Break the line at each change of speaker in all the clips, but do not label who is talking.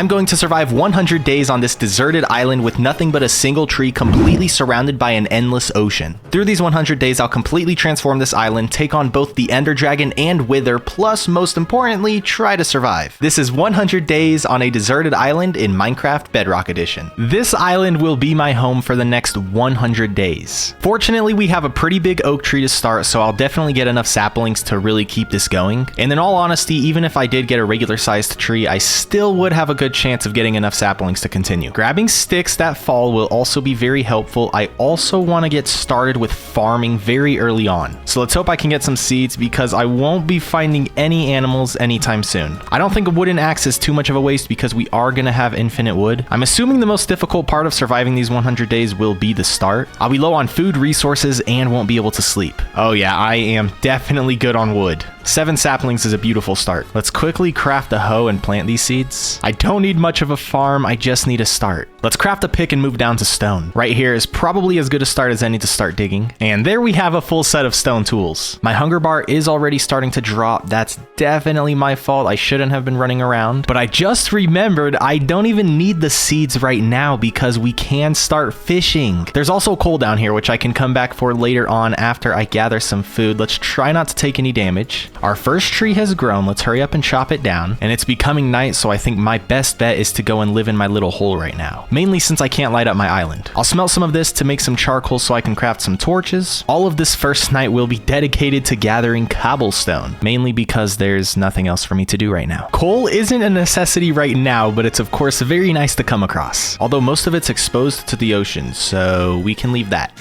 I'm going to survive 100 days on this deserted island with nothing but a single tree completely surrounded by an endless ocean. Through these 100 days, I'll completely transform this island, take on both the Ender Dragon and Wither, plus most importantly, try to survive. This is 100 days on a deserted island in Minecraft Bedrock Edition. This island will be my home for the next 100 days. Fortunately, we have a pretty big oak tree to start, so I'll definitely get enough saplings to really keep this going. And in all honesty, even if I did get a regular sized tree, I still would have a good chance of getting enough saplings to continue. Grabbing sticks that fall will also be very helpful. I also want to get started with farming very early on. So let's hope I can get some seeds because I won't be finding any animals anytime soon. I don't think a wooden axe is too much of a waste because we are going to have infinite wood. I'm assuming the most difficult part of surviving these 100 days will be the start. I'll be low on food resources and won't be able to sleep. Oh yeah, I am definitely good on wood. 7 saplings is a beautiful start. Let's quickly craft a hoe and plant these seeds. I don't need much of a farm, I just need a start. Let's craft a pick and move down to stone. Right here is probably as good a start as any to start digging. And there we have a full set of stone tools. My hunger bar is already starting to drop. That's definitely my fault. I shouldn't have been running around. But I just remembered I don't even need the seeds right now because we can start fishing. There's also coal down here, which I can come back for later on after I gather some food. Let's try not to take any damage. Our first tree has grown. Let's hurry up and chop it down. And it's becoming night, so I think my best bet is to go and live in my little hole right now. Mainly since I can't light up my island. I'll smelt some of this to make some charcoal so I can craft some torches. All of this first night will be dedicated to gathering cobblestone, mainly because there's nothing else for me to do right now. Coal isn't a necessity right now, but it's of course very nice to come across. Although most of it's exposed to the ocean, so we can leave that.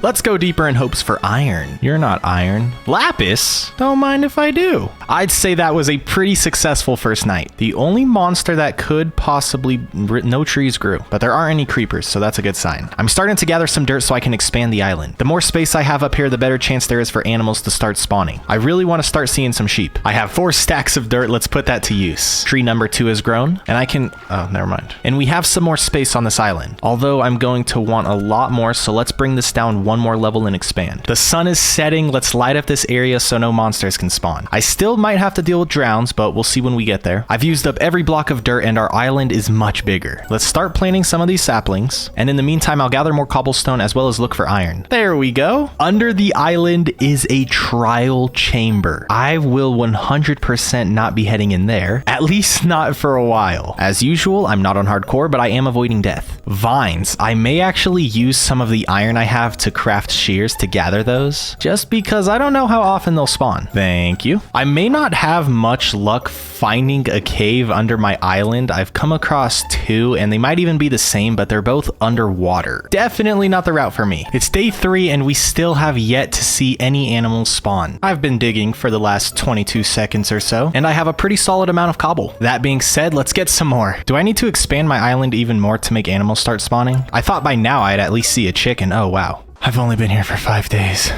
Let's go deeper in hopes for iron. You're not iron. Lapis? Don't mind if I do. I'd say that was a pretty successful first night. The only monster that could possibly... No trees grew, but there aren't any creepers, so that's a good sign. I'm starting to gather some dirt so I can expand the island. The more space I have up here, the better chance there is for animals to start spawning. I really want to start seeing some sheep. I have 4 stacks of dirt. Let's put that to use. Tree number 2 has grown, and I can... Oh, never mind. And we have some more space on this island. Although I'm going to want a lot more, so let's bring this down one more level and expand. The sun is setting. Let's light up this area so no monsters can spawn. I still might have to deal with drowns, but we'll see when we get there. I've used up every block of dirt and our island is much bigger. Let's start planting some of these saplings. And in the meantime, I'll gather more cobblestone as well as look for iron. There we go. Under the island is a trial chamber. I will 100% not be heading in there, at least not for a while. As usual, I'm not on hardcore, but I am avoiding death. Vines. I may actually use some of the iron I have to craft shears to gather those, just because I don't know how often they'll spawn. Thank you. I may not have much luck finding a cave under my island. I've come across 2 and they might even be the same, but they're both underwater. Definitely not the route for me. It's day 3 and we still have yet to see any animals spawn. I've been digging for the last 22 seconds or so, and I have a pretty solid amount of cobble. That being said, let's get some more. Do I need to expand my island even more to make animals start spawning? I thought by now I'd at least see a chicken. Oh wow. I've only been here for 5 days,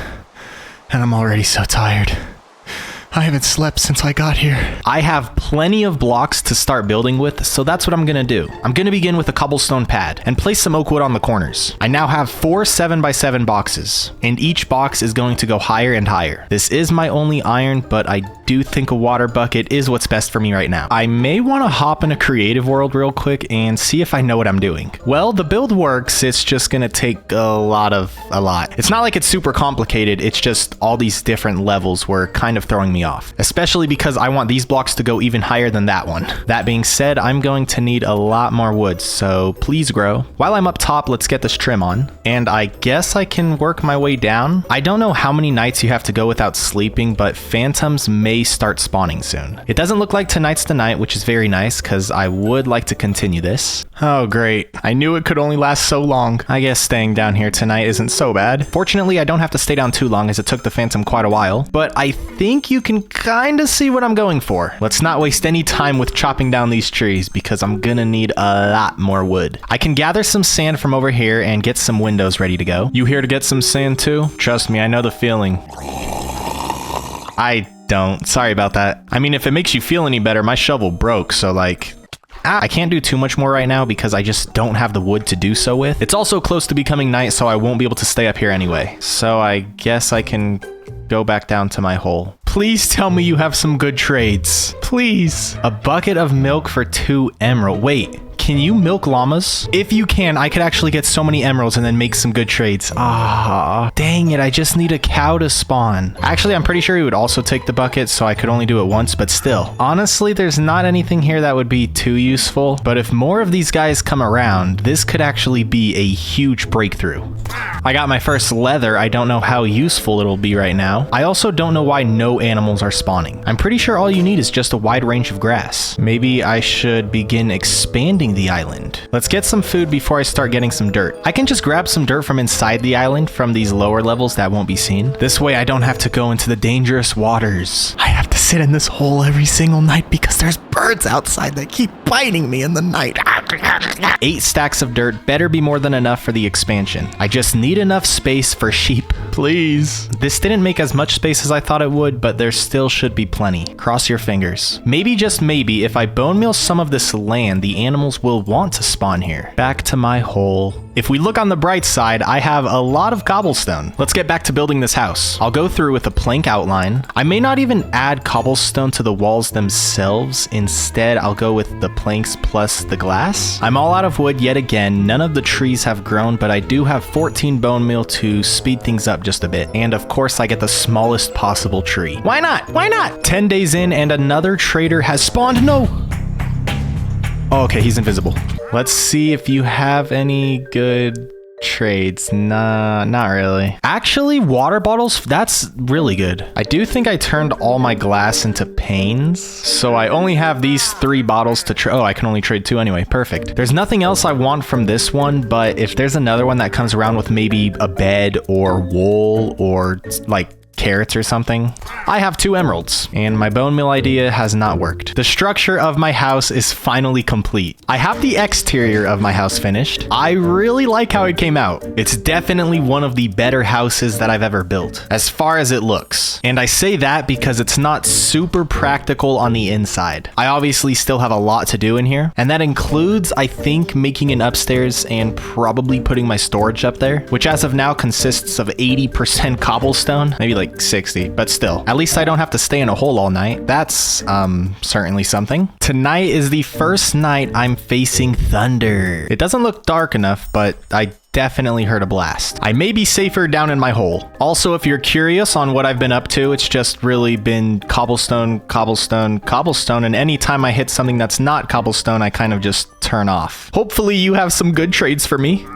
and I'm already so tired. I haven't slept since I got here. I have plenty of blocks to start building with, so that's what I'm gonna do. I'm gonna begin with a cobblestone pad and place some oak wood on the corners. I now have 4 7x7 boxes, and each box is going to go higher and higher. This is my only iron, but I do think a water bucket is what's best for me right now. I may want to hop in a creative world real quick and see if I know what I'm doing. Well, the build works. It's just gonna take a lot. It's not like it's super complicated. It's just all these different levels were kind of throwing me off, especially because I want these blocks to go even higher than that one. That being said, I'm going to need a lot more wood, so please grow. While I'm up top, let's get this trim on, and I guess I can work my way down. I don't know how many nights you have to go without sleeping, but phantoms may start spawning soon. It doesn't look like tonight's the night, which is very nice because I would like to continue this. Oh great, I knew it could only last so long. I guess staying down here tonight isn't so bad. Fortunately, I don't have to stay down too long as it took the phantom quite a while, but I think you can kind of see what I'm going for. Let's not waste any time with chopping down these trees because I'm gonna need a lot more wood. I can gather some sand from over here and get some windows ready to go. You here to get some sand too? Trust me, I know the feeling. I don't. Sorry about that. I mean, if it makes you feel any better, my shovel broke, so like... I can't do too much more right now because I just don't have the wood to do so with. It's also close to becoming night, so I won't be able to stay up here anyway. So I guess I can go back down to my hole. Please tell me you have some good trades. Please. A bucket of milk for 2 emerald. Wait. Can you milk llamas? If you can, I could actually get so many emeralds and then make some good trades. Ah, dang it. I just need a cow to spawn. Actually, I'm pretty sure he would also take the bucket, so I could only do it once, but still. Honestly, there's not anything here that would be too useful, but if more of these guys come around, this could actually be a huge breakthrough. I got my first leather. I don't know how useful it'll be right now. I also don't know why no animals are spawning. I'm pretty sure all you need is just a wide range of grass. Maybe I should begin expanding the island. Let's get some food before I start getting some dirt. I can just grab some dirt from inside the island from these lower levels that won't be seen. This way I don't have to go into the dangerous waters. I have to sit in this hole every single night because there's birds outside that keep biting me in the night. 8 stacks of dirt better be more than enough for the expansion. I just need enough space for sheep. Please. This didn't make as much space as I thought it would, but there still should be plenty. Cross your fingers. Maybe, just maybe, if I bone meal some of this land, the animals will want to spawn here. Back to my hole. If we look on the bright side, I have a lot of cobblestone. Let's get back to building this house. I'll go through with a plank outline. I may not even add cobblestone to the walls themselves. Instead, I'll go with the planks plus the glass. I'm all out of wood yet again. None of the trees have grown, but I do have 14 bone meal to speed things up just a bit. And of course, I get the smallest possible tree. Why not? Why not? 10 days in and another trader has spawned. No! Oh, okay, he's invisible. Let's see if you have any good trades. Nah, not really. Actually, water bottles, that's really good. I do think I turned all my glass into panes. So I only have these 3 bottles to trade. Oh, I can only trade 2 anyway. Perfect. There's nothing else I want from this one, but if there's another one that comes around with maybe a bed or wool or like carrots or something. I have 2 emeralds, and my bone meal idea has not worked. The structure of my house is finally complete. I have the exterior of my house finished. I really like how it came out. It's definitely one of the better houses that I've ever built, as far as it looks. And I say that because it's not super practical on the inside. I obviously still have a lot to do in here, and that includes, I think, making an upstairs and probably putting my storage up there, which as of now consists of 80% cobblestone, maybe like 60, but still, at least I don't have to stay in a hole all night. That's certainly something. Tonight is the first night I'm facing thunder. It doesn't look dark enough, but I definitely heard a blast. I may be safer down in my hole. Also, if you're curious on what I've been up to, it's just really been cobblestone, cobblestone, cobblestone, and anytime I hit something that's not cobblestone, I kind of just turn off. Hopefully you have some good trades for me.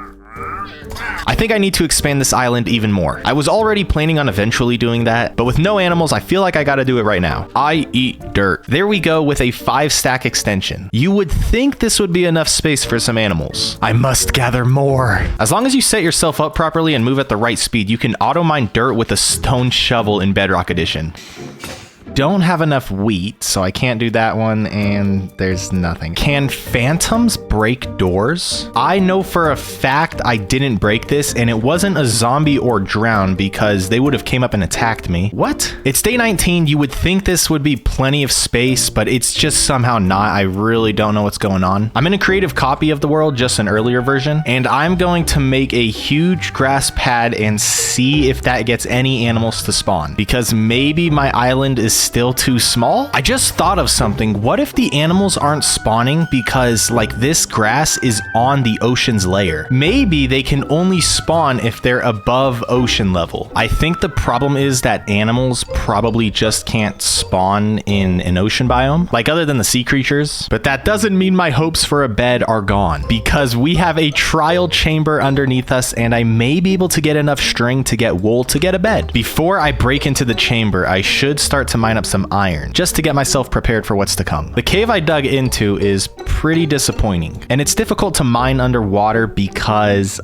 I think I need to expand this island even more. I was already planning on eventually doing that, but with no animals, I feel like I gotta do it right now. I eat dirt. There we go with a 5-stack extension. You would think this would be enough space for some animals. I must gather more. As long as you set yourself up properly and move at the right speed, you can auto mine dirt with a stone shovel in Bedrock Edition. Don't have enough wheat, so I can't do that one, and there's nothing. Can phantoms break doors? I know for a fact I didn't break this, and it wasn't a zombie or drown because they would have came up and attacked me. What? It's day 19. You would think this would be plenty of space, but it's just somehow not. I really don't know what's going on. I'm in a creative copy of the world, just an earlier version, and I'm going to make a huge grass pad and see if that gets any animals to spawn, because maybe my island is still too small. I just thought of something. What if the animals aren't spawning because like this grass is on the ocean's layer? Maybe they can only spawn if they're above ocean level. I think the problem is that animals probably just can't spawn in an ocean biome, like other than the sea creatures. But that doesn't mean my hopes for a bed are gone, because we have a trial chamber underneath us, and I may be able to get enough string to get wool to get a bed. Before I break into the chamber, I should start to mine up some iron just to get myself prepared for what's to come. The cave I dug into is pretty disappointing, and it's difficult to mine underwater because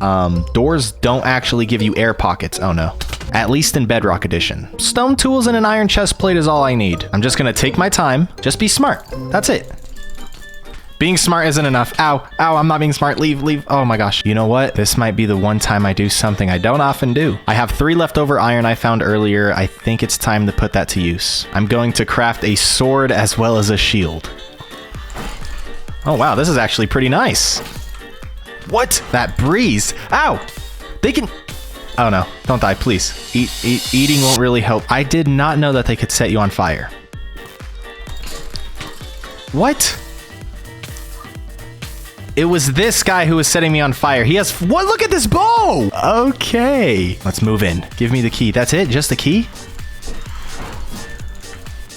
doors don't actually give you air pockets. Oh no. At least in Bedrock Edition. Stone tools and an iron chest plate is all I need. I'm just gonna take my time. Just be smart. That's it. Being smart isn't enough. Ow, ow, I'm not being smart. Leave, leave. Oh my gosh. You know what? This might be the one time I do something I don't often do. I have 3 leftover iron I found earlier. I think it's time to put that to use. I'm going to craft a sword as well as a shield. Oh wow, this is actually pretty nice. What? That breeze. Ow! They can... Oh no, don't die, please. Eating won't really help. I did not know that they could set you on fire. What? It was this guy who was setting me on fire. He has, what? Look at this bow. Okay, let's move in. Give me the key. That's it, just the key?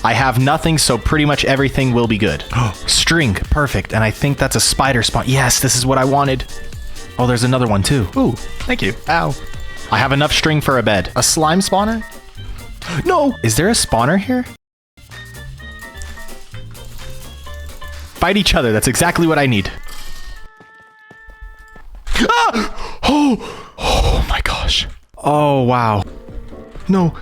I have nothing, so pretty much everything will be good. String, perfect. And I think that's a spider spawn. Yes, this is what I wanted. Oh, there's another one too. Ooh, thank you. Ow. I have enough string for a bed. A slime spawner? No! Is there a spawner here? Fight each other. That's exactly what I need. Ah! Oh my gosh. Oh, wow. No.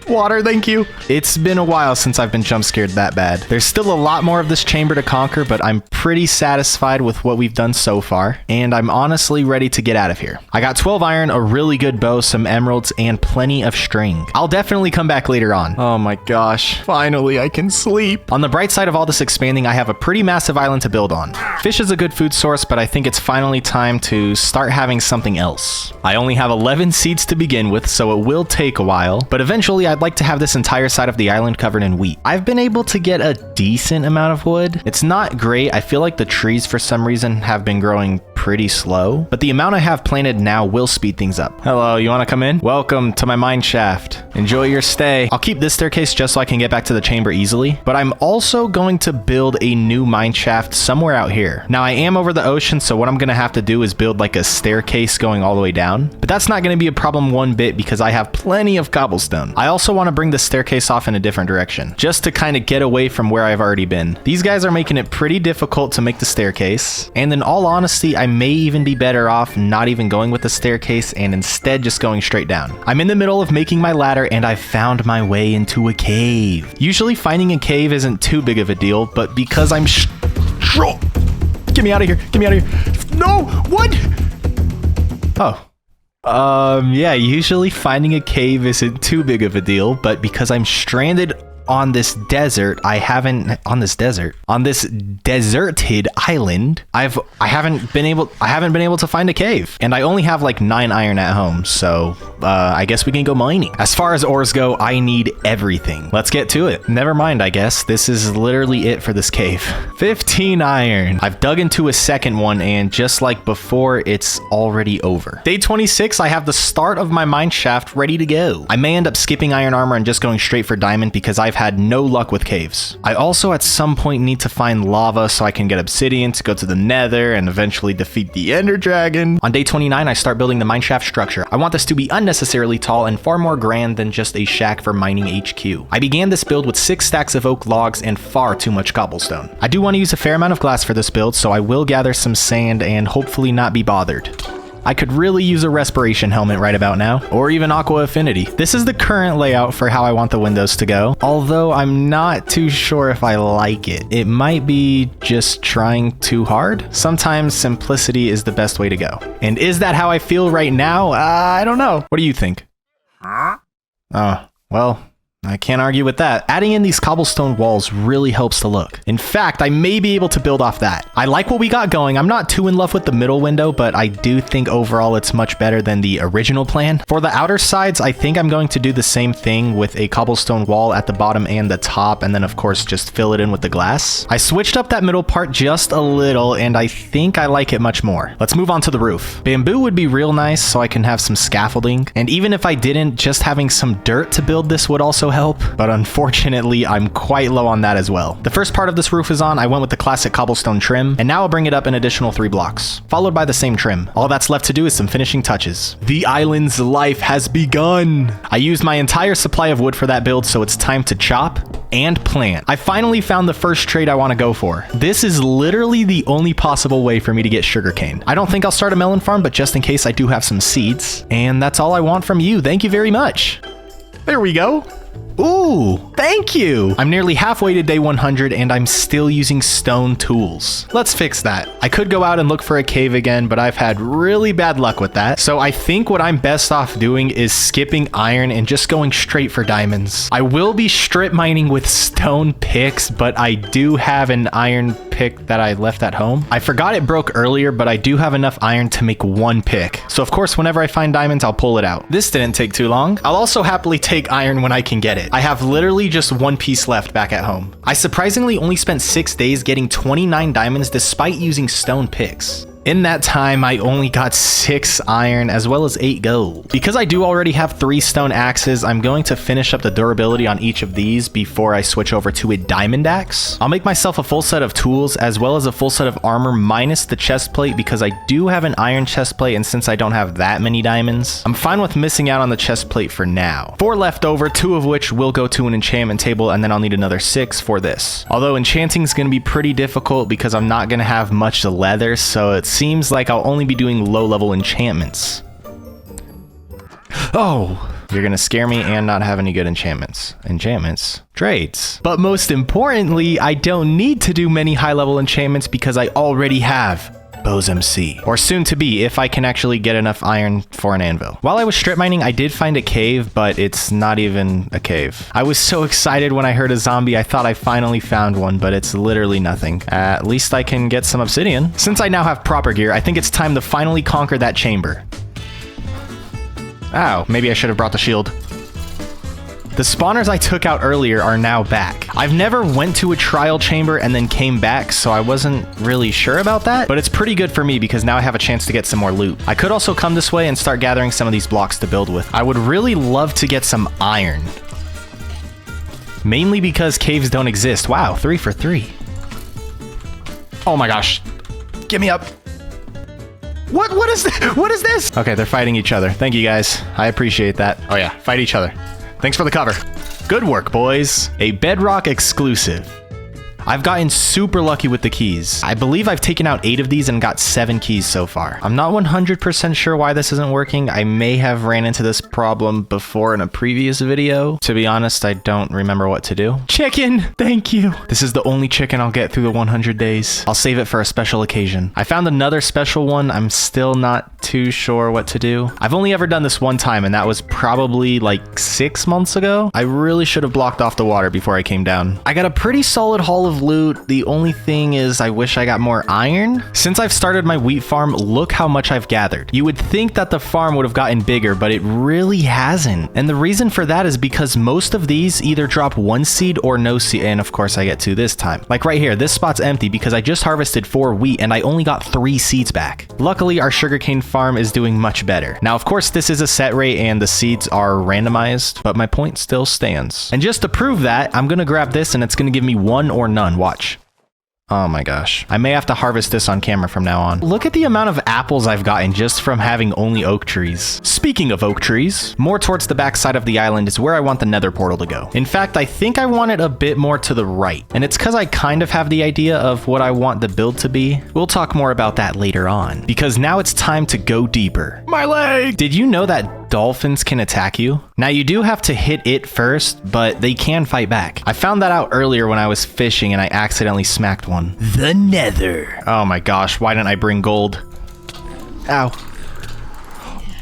Water, thank you. It's been a while since I've been jump scared that bad. There's still a lot more of this chamber to conquer, but I'm pretty satisfied with what we've done so far, and I'm honestly ready to get out of here. I got 12 iron, a really good bow, some emeralds, and plenty of string. I'll definitely come back later on. Oh my gosh, finally I can sleep. On the bright side of all this expanding, I have a pretty massive island to build on. Fish is a good food source, but I think it's finally time to start having something else. I only have 11 seeds to begin with, so it will take a while, but eventually I'd like to have this entire side of the island covered in wheat. I've been able to get a decent amount of wood. It's not great. I feel like the trees for some reason have been growing pretty slow, but the amount I have planted now will speed things up. Hello, you want to come in? Welcome to my mine shaft. Enjoy your stay. I'll keep this staircase just so I can get back to the chamber easily, but I'm also going to build a new mine shaft somewhere out here. Now I am over the ocean, so what I'm going to have to do is build like a staircase going all the way down, but that's not going to be a problem one bit because I have plenty of cobblestone. I also want to bring the staircase off in a different direction, just to kind of get away from where I've already been. These guys are making it pretty difficult to make the staircase, and in all honesty, I may even be better off not even going with the staircase and instead just going straight down. I'm in the middle of making my ladder and I've found my way into a cave. Usually finding a cave isn't too big of a deal, but because I'm get me out of here, get me out of here. No, what? Oh. Yeah, usually finding a cave isn't too big of a deal, but because I'm stranded on this desert, on this deserted island, I haven't been able to find a cave, and I only have like 9 iron at home, so I guess we can go mining. As far as ores go, I need everything. Let's get to it. Never mind, I guess this is literally it for this cave. 15 iron. I've dug into a second one, and just like before, it's already over. Day 26, I have the start of my mine shaft ready to go. I may end up skipping iron armor and just going straight for diamond because I've had no luck with caves. I also at some point need to find lava so I can get obsidian to go to the nether and eventually defeat the ender dragon. On day 29, I start building the mineshaft structure. I want this to be unnecessarily tall and far more grand than just a shack for mining HQ. I began this build with 6 stacks of oak logs and far too much cobblestone. I do want to use a fair amount of glass for this build, so I will gather some sand and hopefully not be bothered. I could really use a respiration helmet right about now, or even aqua affinity. This is the current layout for how I want the windows to go, although I'm not too sure if I like it. It might be just trying too hard. Sometimes simplicity is the best way to go. And is that how I feel right now? I don't know. What do you think? Oh, well, I can't argue with that. Adding in these cobblestone walls really helps the look. In fact, I may be able to build off that. I like what we got going. I'm not too in love with the middle window, but I do think overall it's much better than the original plan. For the outer sides, I think I'm going to do the same thing with a cobblestone wall at the bottom and the top, and then of course just fill it in with the glass. I switched up that middle part just a little, and I think I like it much more. Let's move on to the roof. Bamboo would be real nice so I can have some scaffolding, and even if I didn't, just having some dirt to build this would also help, but unfortunately I'm quite low on that as well. The first part of this roof is on. I went with the classic cobblestone trim, and now I'll bring it up an additional 3 blocks, followed by the same trim. All that's left to do is some finishing touches. The island's life has begun. I used my entire supply of wood for that build, so it's time to chop and plant. I finally found the first trade I want to go for. This is literally the only possible way for me to get sugarcane. I don't think I'll start a melon farm, but just in case, I do have some seeds, and that's all I want from you. Thank you very much. There we go. Ooh, thank you. I'm nearly halfway to day 100 and I'm still using stone tools. Let's fix that. I could go out and look for a cave again, but I've had really bad luck with that. So I think what I'm best off doing is skipping iron and just going straight for diamonds. I will be strip mining with stone picks, but I do have an iron pick that I left at home. I forgot it broke earlier, but I do have enough iron to make one pick. So of course, whenever I find diamonds, I'll pull it out. This didn't take too long. I'll also happily take iron when I can get it. I have literally just one piece left back at home. I surprisingly only spent 6 days getting 29 diamonds despite using stone picks. In that time, I only got 6 iron as well as 8 gold. Because I do already have 3 stone axes, I'm going to finish up the durability on each of these before I switch over to a diamond axe. I'll make myself a full set of tools as well as a full set of armor minus the chest plate because I do have an iron chest plate, and since I don't have that many diamonds, I'm fine with missing out on the chest plate for now. 4 left over, 2 of which will go to an enchantment table, and then I'll need another 6 for this. Although enchanting is going to be pretty difficult because I'm not going to have much leather, so it's seems like I'll only be doing low-level enchantments. Oh, you're gonna scare me and not have any good enchantments. Enchantments? Trades. But most importantly, I don't need to do many high-level enchantments because I already have Bose MC, or soon to be if I can actually get enough iron for an anvil. While I was strip mining, I did find a cave, but it's not even a cave. I was so excited when I heard a zombie, I thought I finally found one, but it's literally nothing. At least I can get some obsidian. Since I now have proper gear, I think it's time to finally conquer that chamber. Ow, maybe I should have brought the shield. The spawners I took out earlier are now back. I've never went to a trial chamber and then came back, so I wasn't really sure about that, but it's pretty good for me because now I have a chance to get some more loot. I could also come this way and start gathering some of these blocks to build with. I would really love to get some iron. Mainly because caves don't exist. Wow, 3 for 3. Oh my gosh. Get me up. What is this? What is this? Okay, they're fighting each other. Thank you guys. I appreciate that. Oh yeah, fight each other. Thanks for the cover. Good work, boys. A Bedrock exclusive. I've gotten super lucky with the keys. I believe I've taken out 8 of these and got 7 keys so far. I'm not 100% sure why this isn't working. I may have ran into this problem before in a previous video. To be honest, I don't remember what to do. Chicken, thank you. This is the only chicken I'll get through the 100 days. I'll save it for a special occasion. I found another special one. I'm still not too sure what to do. I've only ever done this one time, and that was probably like 6 months ago. I really should have blocked off the water before I came down. I got a pretty solid haul of loot. The only thing is I wish I got more iron. Since I've started my wheat farm, look how much I've gathered. You would think that the farm would have gotten bigger, but it really hasn't. And the reason for that is because most of these either drop 1 seed or no seed. And of course I get 2 this time. Like right here, this spot's empty because I just harvested 4 wheat and I only got 3 seeds back. Luckily, our sugarcane farm is doing much better. Now, of course, this is a set rate and the seeds are randomized, but my point still stands. And just to prove that, I'm gonna grab this and it's gonna give me 1 or none. Watch. Oh my gosh. I may have to harvest this on camera from now on. Look at the amount of apples I've gotten just from having only oak trees. Speaking of oak trees, more towards the back side of the island is where I want the nether portal to go. In fact, I think I want it a bit more to the right. And it's because I kind of have the idea of what I want the build to be. We'll talk more about that later on, because now it's time to go deeper. My leg! Did you know that dolphins can attack you? Now you do have to hit it first, but they can fight back. I found that out earlier when I was fishing and I accidentally smacked one. The nether. Oh my gosh, why didn't I bring gold? Ow.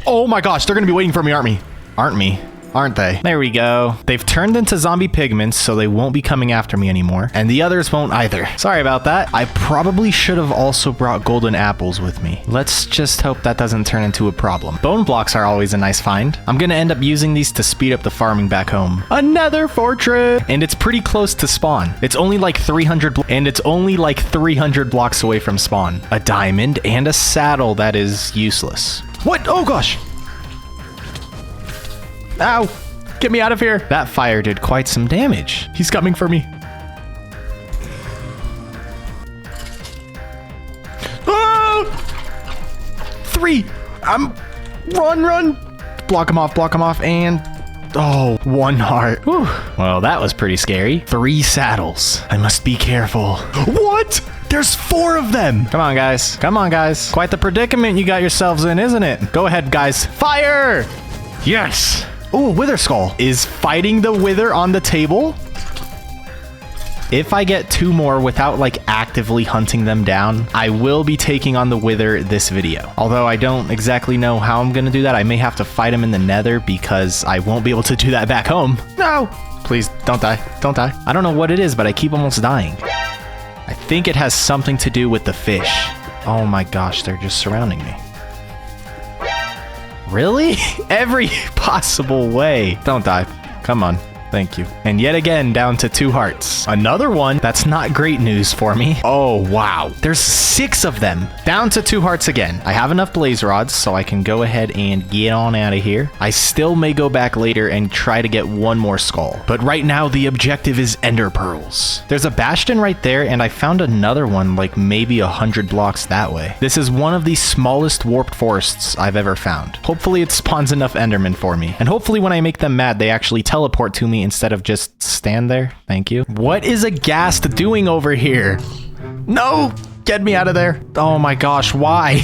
Oh my gosh, they're gonna be waiting for me, aren't they? There we go. They've turned into zombie pigments, so they won't be coming after me anymore. And the others won't either. Sorry about that. I probably should have also brought golden apples with me. Let's just hope that doesn't turn into a problem. Bone blocks are always a nice find. I'm gonna end up using these to speed up the farming back home. Another fortress! And it's pretty close to spawn. It's only like 300 blocks away from spawn. A diamond and a saddle that is useless. What? Oh gosh! Ow! Get me out of here! That fire did quite some damage. He's coming for me. Ah! 3! Run! Block him off, and... Oh, 1 heart. Whew. Well, that was pretty scary. 3 saddles. I must be careful. What? There's 4 of them! Come on, guys. Quite the predicament you got yourselves in, isn't it? Go ahead, guys. Fire! Yes! Oh, Wither Skull is fighting the Wither on the table. If I get 2 more without like actively hunting them down, I will be taking on the Wither this video. Although I don't exactly know how I'm gonna do that. I may have to fight him in the nether because I won't be able to do that back home. No, please don't die, don't die. I don't know what it is, but I keep almost dying. I think it has something to do with the fish. Oh my gosh, they're just surrounding me. Really? Every possible way. Don't die, come on. Thank you. And yet again, down to 2 hearts. Another one. That's not great news for me. Oh, wow. There's 6 of them. Down to 2 hearts again. I have enough blaze rods, so I can go ahead and get on out of here. I still may go back later and try to get 1 more skull. But right now, the objective is ender pearls. There's a bastion right there, and I found another one like maybe 100 blocks that way. This is one of the smallest warped forests I've ever found. Hopefully it spawns enough endermen for me. And hopefully when I make them mad, they actually teleport to me instead of just stand there. Thank you. What is a ghast doing over here? No! Get me out of there. Oh my gosh, why?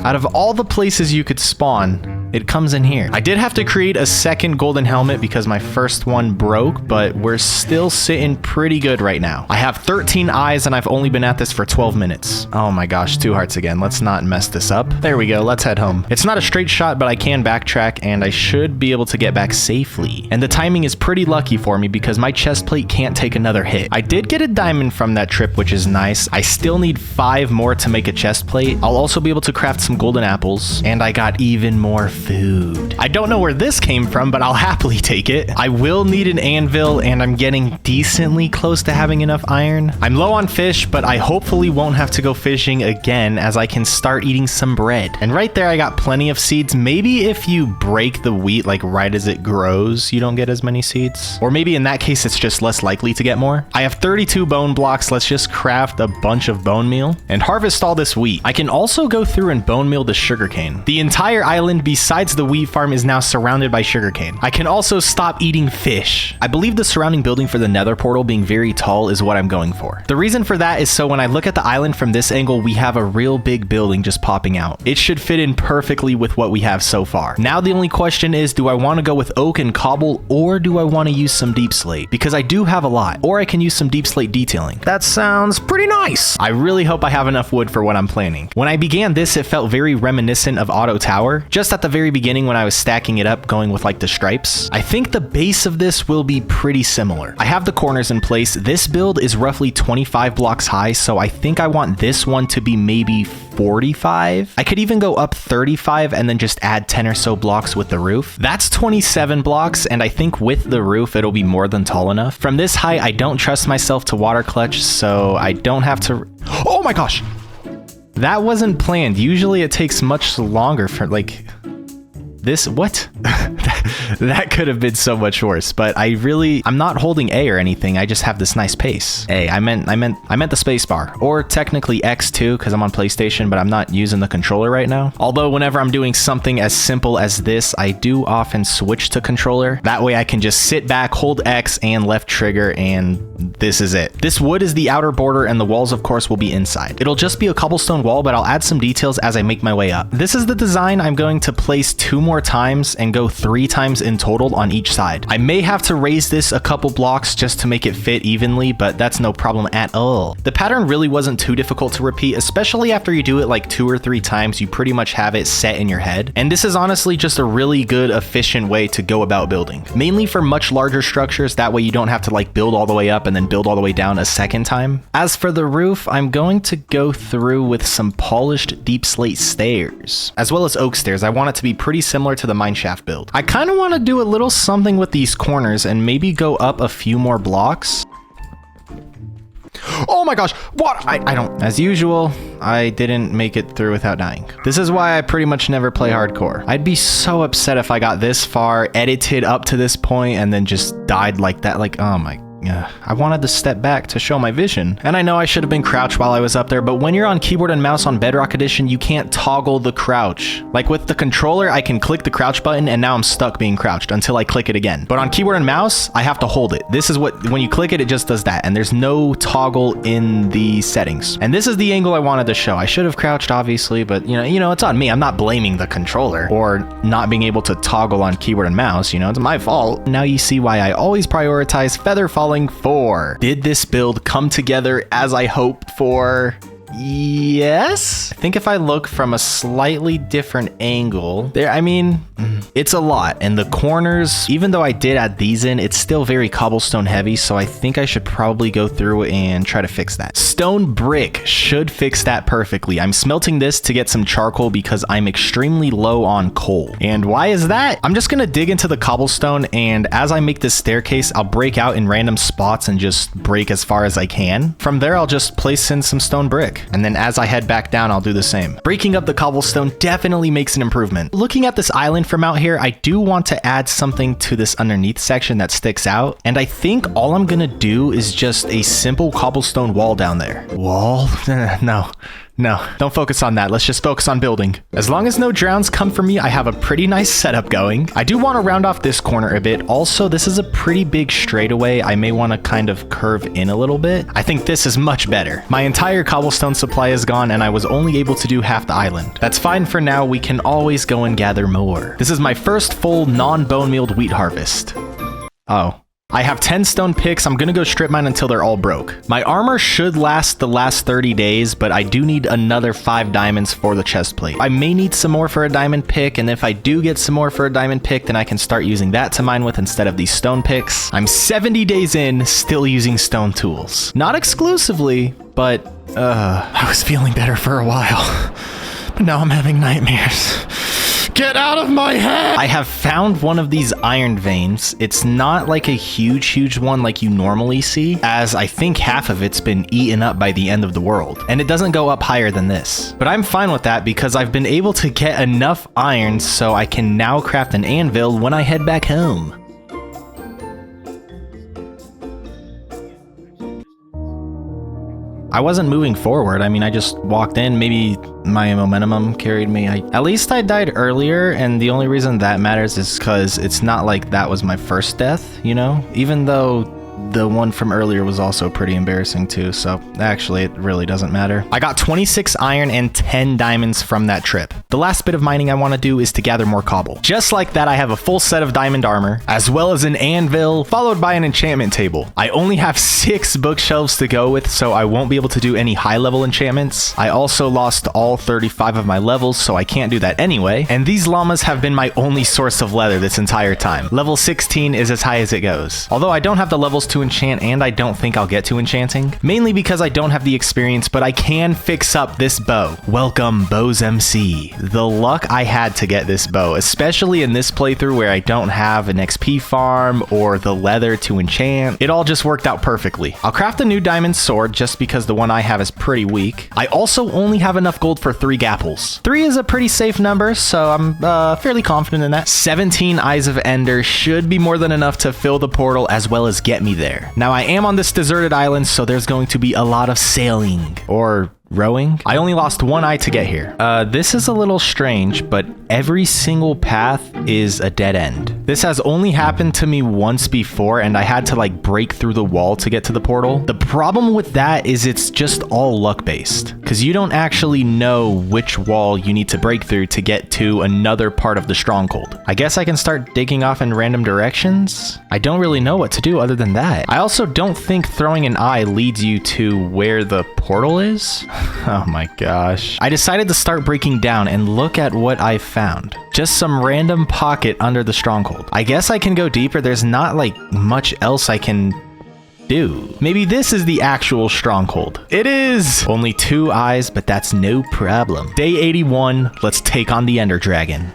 Out of all the places you could spawn, it comes in here. I did have to create a second golden helmet because my first one broke, but we're still sitting pretty good right now. I have 13 eyes and I've only been at this for 12 minutes. Oh my gosh, 2 hearts again. Let's not mess this up. There we go. Let's head home. It's not a straight shot, but I can backtrack and I should be able to get back safely. And the timing is pretty lucky for me because my chest plate can't take another hit. I did get a diamond from that trip, which is nice. I still need 5 more to make a chest plate. I'll also be able to craft some golden apples, and I got even more food. I don't know where this came from, but I'll happily take it. I will need an anvil, and I'm getting decently close to having enough iron. I'm low on fish, but I hopefully won't have to go fishing again as I can start eating some bread. And right there, I got plenty of seeds. Maybe if you break the wheat like right as it grows, you don't get as many seeds. Or maybe in that case, it's just less likely to get more. I have 32 bone blocks. Let's just craft a bunch of bone meal and harvest all this wheat. I can also go through and bone meal the sugarcane. The entire island besides the wheat farm is now surrounded by sugarcane. I can also stop eating fish. I believe the surrounding building for the nether portal being very tall is what I'm going for. The reason for that is so when I look at the island from this angle, we have a real big building just popping out. It should fit in perfectly with what we have so far. Now the only question is, do I want to go with oak and cobble, or do I want to use some deep slate? Because I do have a lot, or I can use some deep slate detailing. That sounds pretty nice. I really hope I have enough wood for what I'm planning. When I began this, it felt very reminiscent of Auto Tower, just at the very beginning when I was stacking it up, going with like the stripes. I think the base of this will be pretty similar. I have the corners in place. This build is roughly 25 blocks high, so I think I want this one to be maybe 45. I could even go up 35 and then just add 10 or so blocks with the roof. That's 27 blocks, and I think with the roof, it'll be more than tall enough. From this height, I don't trust myself to water clutch, so I don't have to... Oh my gosh! That wasn't planned. Usually it takes much longer for like... This, what? That could have been so much worse, but I'm not holding A or anything. I just have this nice pace. A, I meant the space bar, or technically X2 because I'm on PlayStation, but I'm not using the controller right now. Although whenever I'm doing something as simple as this, I do often switch to controller. That way I can just sit back, hold X and left trigger, and this is it. This wood is the outer border, and the walls, of course, will be inside. It'll just be a cobblestone wall, but I'll add some details as I make my way up. This is the design I'm going to place 2 more times and go 3 times in total on each side. I may have to raise this a couple blocks just to make it fit evenly, but that's no problem at all. The pattern really wasn't too difficult to repeat, especially after you do it like 2 or 3 times, you pretty much have it set in your head. And this is honestly just a really good, efficient way to go about building. Mainly for much larger structures, that way you don't have to like build all the way up and then build all the way down a second time. As for the roof, I'm going to go through with some polished deep slate stairs, as well as oak stairs. I want it to be pretty similar to the mineshaft build. I kind of want to do a little something with these corners and maybe go up a few more blocks. Oh my gosh, what? I don't. As usual, I didn't make it through without dying. This is why I pretty much never play hardcore. I'd be so upset if I got this far, edited up to this point, and then just died like that. Like, oh my I wanted to step back to show my vision. And I know I should have been crouched while I was up there, but when you're on keyboard and mouse on Bedrock Edition, you can't toggle the crouch. Like with the controller, I can click the crouch button and now I'm stuck being crouched until I click it again. But on keyboard and mouse, I have to hold it. This is what, when you click it, it just does that. And there's no toggle in the settings. And this is the angle I wanted to show. I should have crouched, obviously, but you know, it's on me. I'm not blaming the controller or not being able to toggle on keyboard and mouse. You know, it's my fault. Now you see why I always prioritize Feather Falling 4. Did this build come together as I hoped for? Yes. I think if I look from a slightly different angle there, I mean, it's a lot. And the corners, even though I did add these in, it's still very cobblestone heavy. So I think I should probably go through and try to fix that. Stone brick should fix that perfectly. I'm smelting this to get some charcoal because I'm extremely low on coal. And why is that? I'm just going to dig into the cobblestone. And as I make this staircase, I'll break out in random spots and just break as far as I can. From there, I'll just place in some stone brick. And then as I head back down, I'll do the same. Breaking up the cobblestone definitely makes an improvement. Looking at this island from out here, I do want to add something to this underneath section that sticks out. And I think all I'm gonna do is just a simple cobblestone wall down there. Wall? No, don't focus on that. Let's just focus on building. As long as no drowns come for me, I have a pretty nice setup going. I do want to round off this corner a bit. Also, this is a pretty big straightaway. I may want to kind of curve in a little bit. I think this is much better. My entire cobblestone supply is gone and I was only able to do half the island. That's fine for now. We can always go and gather more. This is my first full non-bone mealed wheat harvest. Oh. I have 10 stone picks. I'm gonna go strip mine until they're all broke. My armor should last the last 30 days, but I do need another 5 diamonds for the chest plate. I may need some more for a diamond pick, and if I do get some more for a diamond pick, then I can start using that to mine with instead of these stone picks. I'm 70 days in, still using stone tools. Not exclusively, but I was feeling better for a while, but now I'm having nightmares. Get out of my head! I have found one of these iron veins. It's not like a huge one like you normally see, as I think half of it's been eaten up by the end of the world. And it doesn't go up higher than this. But I'm fine with that because I've been able to get enough iron so I can now craft an anvil when I head back home. I wasn't moving forward. I mean, I just walked in. Maybe my momentum carried me. At least I died earlier, and the only reason that matters is because it's not like that was my first death, you know? Even though the one from earlier was also pretty embarrassing too, so actually it really doesn't matter. I got 26 iron and 10 diamonds from that trip. The last bit of mining I want to do is to gather more cobble. Just like that, I have a full set of diamond armor, as well as an anvil, followed by an enchantment table. I only have 6 bookshelves to go with, so I won't be able to do any high level enchantments. I also lost all 35 of my levels, so I can't do that anyway. And these llamas have been my only source of leather this entire time. Level 16 is as high as it goes. Although I don't have the levels to enchant, and I don't think I'll get to enchanting, mainly because I don't have the experience, but I can fix up this bow. Welcome, Bows MC. The luck I had to get this bow, especially in this playthrough where I don't have an XP farm or the leather to enchant. It all just worked out perfectly. I'll craft a new diamond sword just because the one I have is pretty weak. I also only have enough gold for 3 gapples. 3 is a pretty safe number, so I'm fairly confident in that. 17 Eyes of Ender should be more than enough to fill the portal as well as get me there. Now I am on this deserted island, so there's going to be a lot of sailing or rowing. I only lost 1 eye to get here. This is a little strange, but every single path is a dead end. This has only happened to me once before, and I had to like break through the wall to get to the portal. The problem with that is it's just all luck based, because you don't actually know which wall you need to break through to get to another part of the stronghold. I guess I can start digging off in random directions. I don't really know what to do other than that. I also don't think throwing an eye leads you to where the portal is. Oh my gosh. I decided to start breaking down and look at what I found. Just some random pocket under the stronghold. I guess I can go deeper. There's not like much else I can do. Maybe this is the actual stronghold. It is! Only 2 eyes, but that's no problem. Day 81, let's take on the Ender Dragon.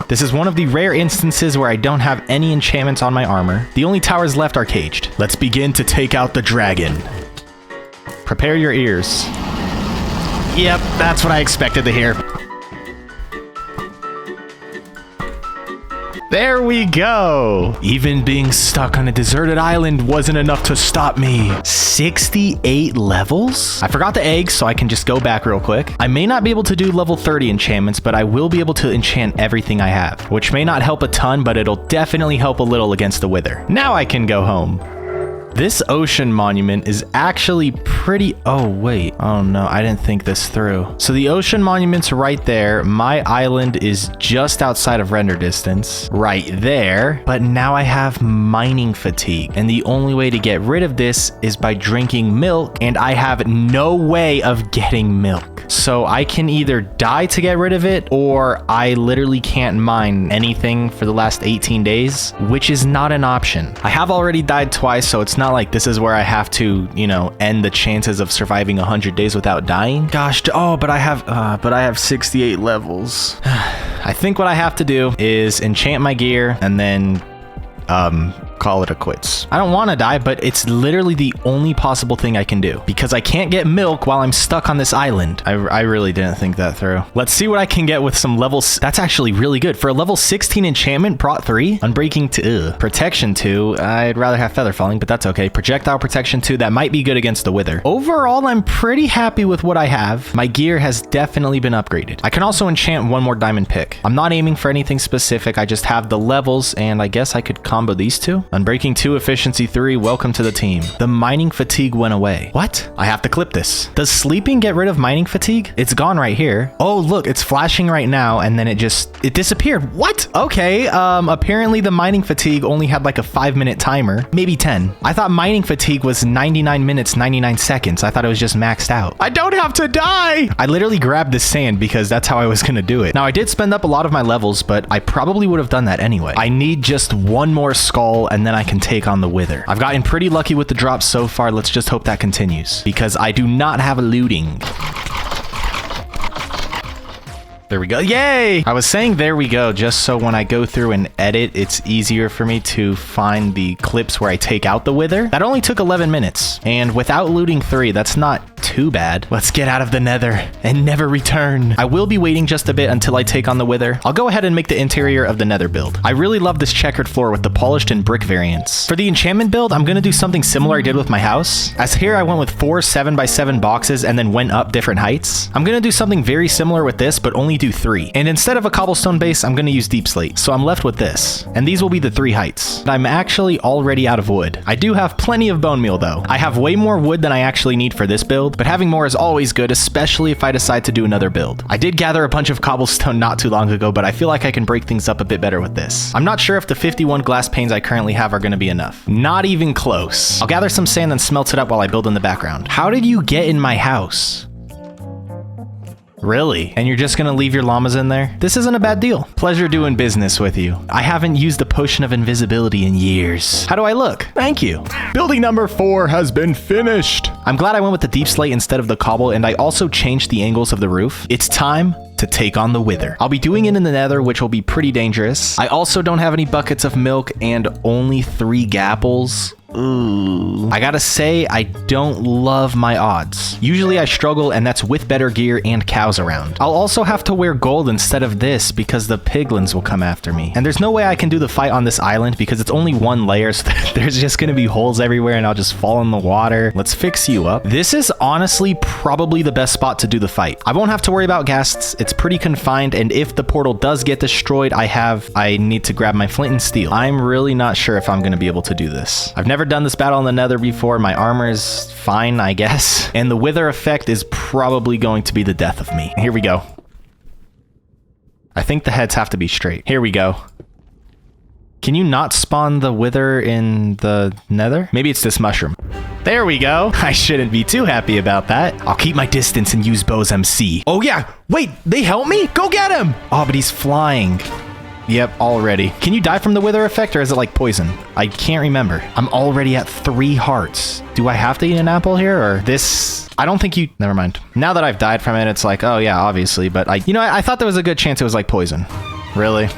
This is one of the rare instances where I don't have any enchantments on my armor. The only towers left are caged. Let's begin to take out the dragon. Prepare your ears. Yep, that's what I expected to hear. There we go. Even being stuck on a deserted island wasn't enough to stop me. 68 levels? I forgot the eggs, so I can just go back real quick. I may not be able to do level 30 enchantments, but I will be able to enchant everything I have, which may not help a ton, but it'll definitely help a little against the wither. Now I can go home. This ocean monument is actually pretty... Oh, wait. Oh, no. I didn't think this through. So the ocean monument's right there. My island is just outside of render distance. Right there. But now I have mining fatigue. And the only way to get rid of this is by drinking milk. And I have no way of getting milk. So I can either die to get rid of it, or I literally can't mine anything for the last 18 days, which is not an option. I have already died twice, so it's not like this is where I have to, you know, end the chances of surviving 100 days without dying. Gosh, oh, but I have 68 levels. I think what I have to do is enchant my gear and then call it a quits. I don't want to die, but it's literally the only possible thing I can do because I can't get milk while I'm stuck on this island. I really didn't think that through. Let's see what I can get with some levels. That's actually really good. For a level 16 enchantment, Prot 3, Unbreaking 2, Protection 2, I'd rather have Feather Falling, but that's okay. Projectile Protection 2, that might be good against the Wither. Overall, I'm pretty happy with what I have. My gear has definitely been upgraded. I can also enchant one more diamond pick. I'm not aiming for anything specific. I just have the levels, and I guess I could combo these two. Unbreaking 2, Efficiency 3, welcome to the team. The mining fatigue went away. What? I have to clip this. Does sleeping get rid of mining fatigue? It's gone right here. Oh, look, it's flashing right now, and then it disappeared. What? Okay, apparently the mining fatigue only had like a 5-minute timer, maybe 10. I thought mining fatigue was 99 minutes, 99 seconds. I thought it was just maxed out. I don't have to die! I literally grabbed the sand because that's how I was gonna do it. Now, I did spend up a lot of my levels, but I probably would have done that anyway. I need just one more skull, and then I can take on the Wither. I've gotten pretty lucky with the drops so far. Let's just hope that continues because I do not have a looting. There we go. Yay! I was saying there we go just so when I go through and edit, it's easier for me to find the clips where I take out the Wither. That only took 11 minutes. And without looting 3, that's not too bad. Let's get out of the nether and never return. I will be waiting just a bit until I take on the Wither. I'll go ahead and make the interior of the nether build. I really love this checkered floor with the polished and brick variants. For the enchantment build, I'm going to do something similar I did with my house. As here, I went with 4 7x7 boxes and then went up different heights. I'm going to do something very similar with this, but only do 3. And instead of a cobblestone base, I'm going to use deep slate. So I'm left with this. And these will be the 3 heights. I'm actually already out of wood. I do have plenty of bone meal though. I have way more wood than I actually need for this build, but having more is always good, especially if I decide to do another build. I did gather a bunch of cobblestone not too long ago, but I feel like I can break things up a bit better with this. I'm not sure if the 51 glass panes I currently have are going to be enough. Not even close. I'll gather some sand and smelt it up while I build in the background. How did you get in my house? Really? And you're just gonna leave your llamas in there? This isn't a bad deal. Pleasure doing business with you. I haven't used the potion of invisibility in years. How do I look? Thank you. Building number 4 has been finished. I'm glad I went with the deep slate instead of the cobble, and I also changed the angles of the roof. It's time to take on the Wither. I'll be doing it in the nether, which will be pretty dangerous. I also don't have any buckets of milk and only 3 gapples. Ooh. I gotta say, I don't love my odds. Usually I struggle, and that's with better gear and cows around. I'll also have to wear gold instead of this because the piglins will come after me. And there's no way I can do the fight on this island because it's only 1 layer, so there's just gonna be holes everywhere and I'll just fall in the water. Let's fix you up. This is honestly probably the best spot to do the fight. I won't have to worry about ghasts. It's pretty confined, and if the portal does get destroyed, I need to grab my flint and steel. I'm really not sure if I'm gonna be able to do this. I've never done this battle in the nether before. My armor is fine, I guess. And the wither effect is probably going to be the death of me. Here we go. I think the heads have to be straight. Here we go. Can you not spawn the wither in the nether? Maybe it's this mushroom. There we go. I shouldn't be too happy about that. I'll keep my distance and use Bo's MC. Oh yeah, wait, they help me? Go get him! Oh, but he's flying. Yep, already. Can you die from the wither effect, or is it like poison? I can't remember. I'm already at 3 hearts. Do I have to eat an apple here, or this? I don't think you... Never mind. Now that I've died from it, it's like, oh yeah, obviously, but I thought there was a good chance it was like poison. Really?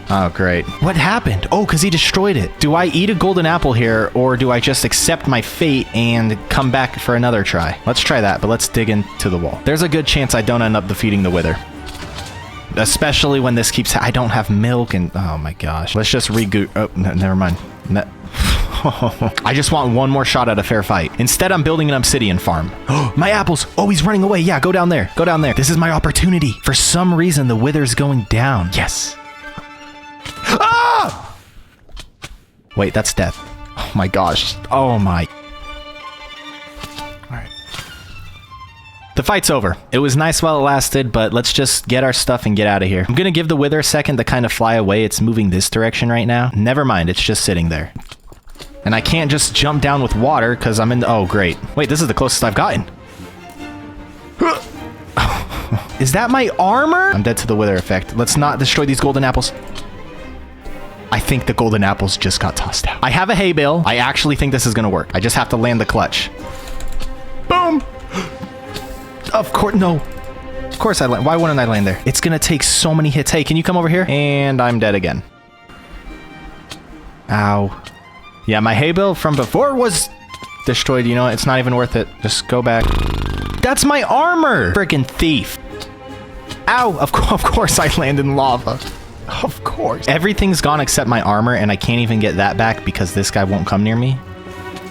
Oh, great. What happened? Oh, because he destroyed it. Do I eat a golden apple here, or do I just accept my fate and come back for another try? Let's try that, but let's dig into the wall. There's a good chance I don't end up defeating the wither. Especially when this keeps... I don't have milk and... Oh my gosh. Let's just rego... Oh, never mind. I just want one more shot at a fair fight. Instead, I'm building an obsidian farm. Oh, my apples. Oh, he's running away. Yeah, go down there. Go down there. This is my opportunity. For some reason, the wither's going down. Yes. Ah! Wait, that's death. Oh my gosh. Oh my... The fight's over. It was nice while it lasted, but let's just get our stuff and get out of here. I'm gonna give the wither a second to kind of fly away. It's moving this direction right now. Never mind, it's just sitting there. And I can't just jump down with water because I'm in the... Oh, great. Wait, this is the closest I've gotten. Is that my armor? I'm dead to the wither effect. Let's not destroy these golden apples. I think the golden apples just got tossed out. I have a hay bale. I actually think this is gonna work. I just have to land the clutch. Boom! Of course, no. Of course I land. Why wouldn't I land there? It's gonna take so many hits. Hey, can you come over here? And I'm dead again. Ow. Yeah, my hay bale from before was destroyed. You know what? It's not even worth it. Just go back. That's my armor! Freaking thief. Ow! Of course I land in lava. Of course. Everything's gone except my armor, and I can't even get that back because this guy won't come near me.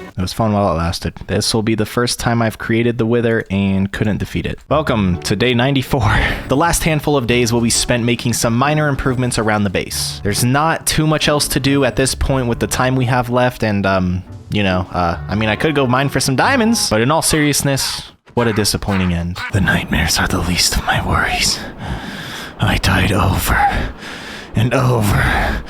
It was fun while it lasted. This will be the first time I've created the wither and couldn't defeat it. Welcome to day 94. The last handful of days will be spent making some minor improvements around the base. There's not too much else to do at this point with the time we have left, and you know, I mean, I could go mine for some diamonds, but in all seriousness, what a disappointing end. The nightmares are the least of my worries. I died over and over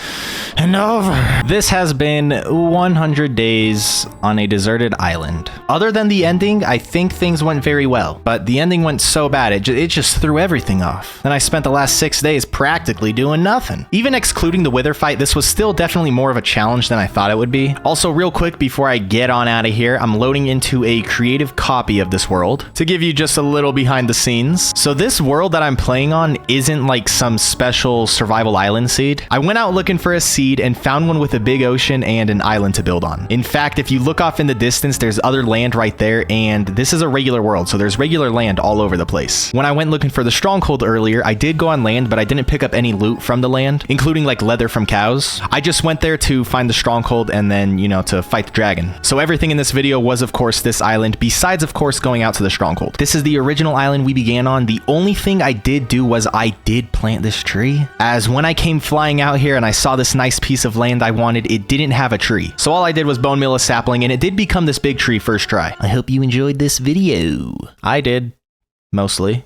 and over. This has been 100 days on a deserted island. Other than the ending, I think things went very well, but the ending went so bad, it just threw everything off. Then I spent the last 6 days practically doing nothing. Even excluding the wither fight, this was still definitely more of a challenge than I thought it would be. Also, real quick before I get on out of here, I'm loading into a creative copy of this world to give you just a little behind the scenes. So this world that I'm playing on isn't like some special survival island seed. I went out looking for a seed and found one with a big ocean and an island to build on. In fact, if you look off in the distance, there's other land right there, and this is a regular world, so there's regular land all over the place. When I went looking for the stronghold earlier, I did go on land, but I didn't pick up any loot from the land, including like leather from cows. I just went there to find the stronghold and then, you know, to fight the dragon. So everything in this video was, of course, this island, besides, of course, going out to the stronghold. This is the original island we began on. The only thing I did do was I did plant this tree, as when I came flying out here and I saw this nice piece of land I wanted, it didn't have a tree. So all I did was bone meal a sapling, and it did become this big tree first try. I hope you enjoyed this video. I did. Mostly.